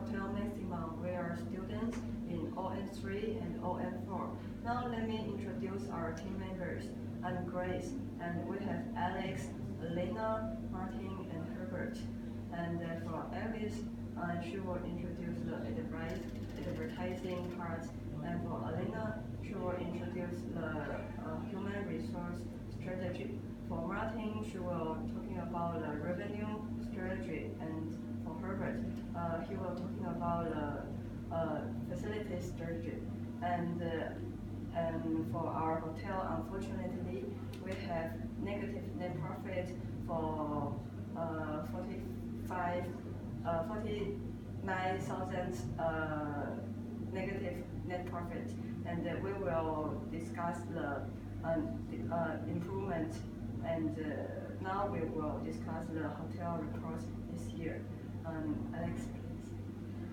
Hotel Maximum, we are students in ON3 and ON4. Now let me introduce our team members. I'm Grace, and we have Alex, Elena, Martin, and Herbert. And for Alice, she will introduce the advertising part. And for Elena, she will introduce the human resource strategy. For Martin, she will talking about the revenue strategy, and for Herbert, he will talking about the facility strategy. And for our hotel, unfortunately, we have negative net profit for 49,000 negative net profit, and we will discuss the improvement. And now we will discuss the hotel report this year. Alex, please.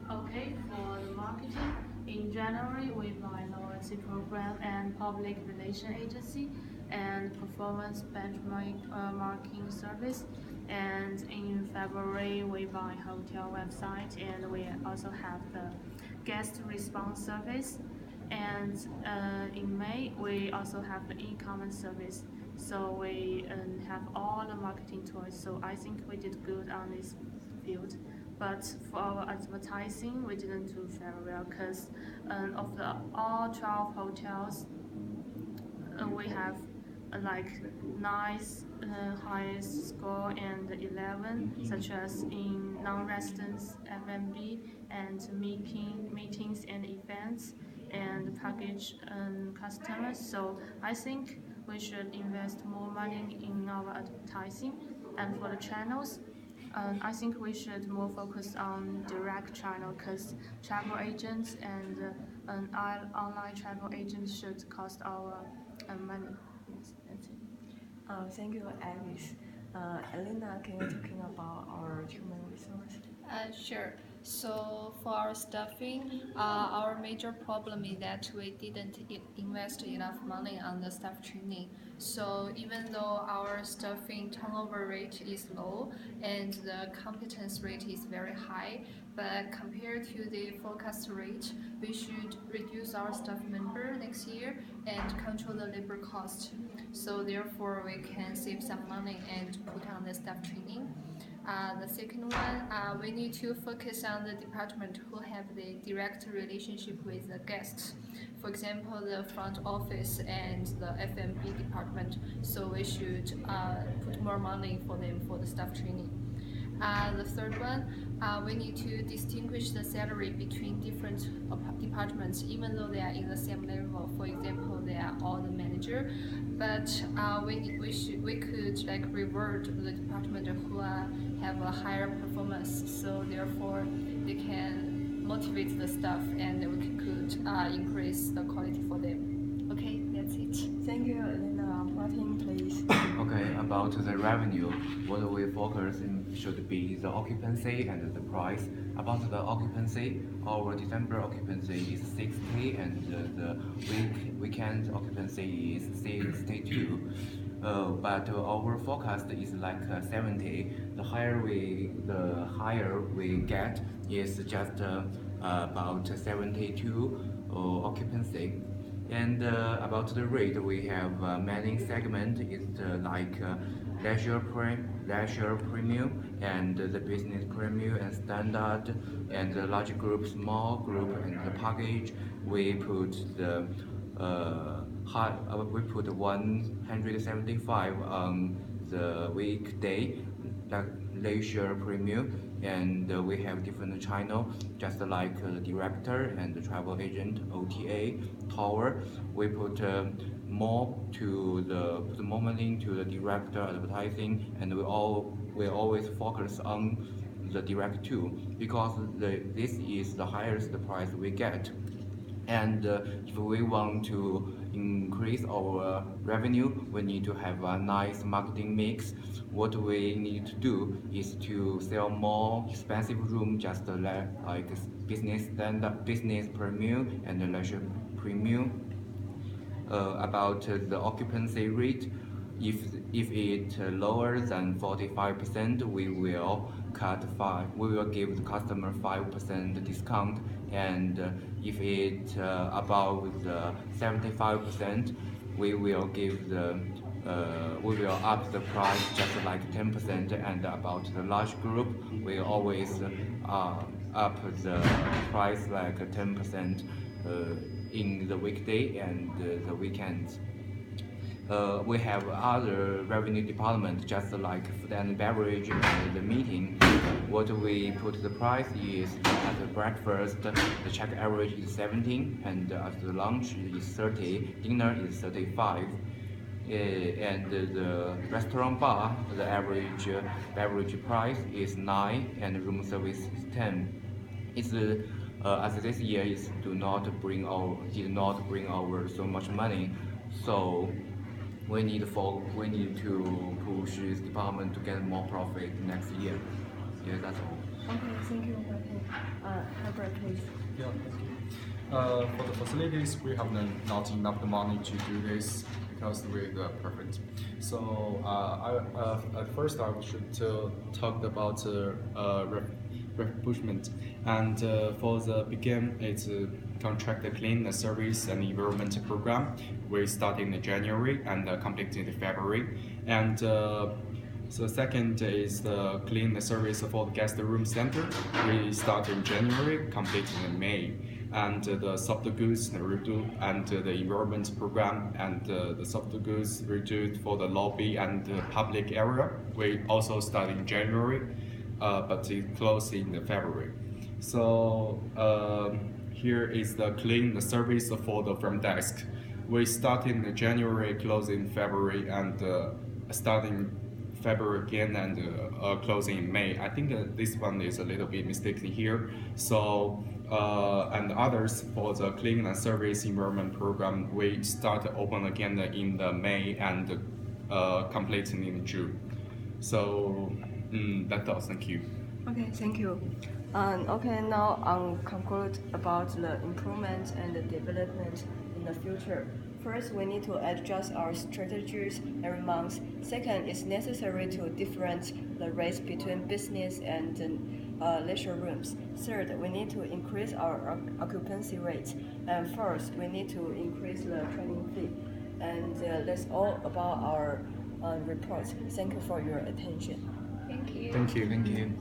Okay, for the marketing, in January we buy loyalty program and public relation agency and performance benchmarking service. And in February we buy hotel website, and we also have the guest response service. And in May we also have the e-commerce service. So we have all the marketing tools. So I think we did good on this field. But for our advertising, we didn't do very well because of the all 12 hotels, we have like nice highest score and 11, such as in non-residents, F&B, and meetings and events, and package customers. So I think we should invest more money in our advertising. And for the channels, I think we should more focus on direct channel, because travel agents and online travel agents should cost our money. Yes, that's it. Thank you, Alice. Elena, can you talking about our human resource? Sure. So for our staffing, our major problem is that we didn't invest enough money on the staff training. So even though our staffing turnover rate is low and the competence rate is very high, but compared to the forecast rate, we should reduce our staff member next year and control the labor cost. So therefore, we can save some money and put on the staff training. The second one, we need to focus on the department who have the direct relationship with the guests. For example, the front office and the F&B department. So we should put more money for them for the staff training. The third one, we need to distinguish the salary between different departments, even though they are in the same level. For example, they are all the manager, but we could like reward the department who have a higher performance. So therefore, they can motivate the staff, and we could increase the quality for them. Okay, that's it. Thank you, Elena. Martin, please. Okay, about the revenue, what we focus in should be the occupancy and the price. About the occupancy, our December occupancy is 60 and the weekend occupancy is 62. But our forecast is like 70. The higher we get is just about 72 occupancy. And about the rate, we have many segment. It's like leisure premium, and the business premium, and standard, and the large group, small group, and the package. We put the we put 175 on the weekday, like leisure premium, and we have different channel, just like the director and the travel agent, OTA, tower. We put more to put more money to the director advertising, and we always focus on the direct too, because this is the highest price we get. And if we want to increase our revenue, we need to have a nice marketing mix. What we need to do is to sell more expensive room, just like business standard, business premium, and leisure premium. About the occupancy rate, if it lower than 45%, we will give the customer 5% discount, and if it above the 75%, we will up the price just like 10%, and about the large group, we always up the price like 10% in the weekday and the weekends. We have other revenue department, just like food and beverage and the meeting. What we put the price is at the breakfast, the check average is 17, and at the lunch is 30, dinner is 35. And the restaurant bar, the average beverage price is 9, and room service is 10. It's as this year did not bring over so much money, so we need to push this department to get more profit next year. Yeah, that's all. Okay, thank you, Herbert, please. Yeah, thank you. For the facilities, we have not enough money to do this because we're the perfect. So at first I should talk about refurbishment, and for the begin, it's contract clean service and environment program. We start in January and complete in February, and so second is the clean service for the guest room center. We start in January, complete in May, and the soft goods and the environment program and the soft goods reduced for the lobby and the public area. We also start in January, but it closed in February. So here is the clean service for the front desk. We start in January, close in February, and starting February again and closing in May. I think this one is a little bit mistaken here. So and others for the clean and service environment program, we start open again in the May and completing in June. So that's all. Thank you. Okay, thank you. Okay, now I'll conclude about the improvement and the development in the future. First, we need to adjust our strategies every month. Second, it's necessary to differentiate the rates between business and leisure rooms. Third, we need to increase our occupancy rate. And fourth, we need to increase the training fee. And that's all about our report. Thank you for your attention. Thank you. Thank you. Thank you.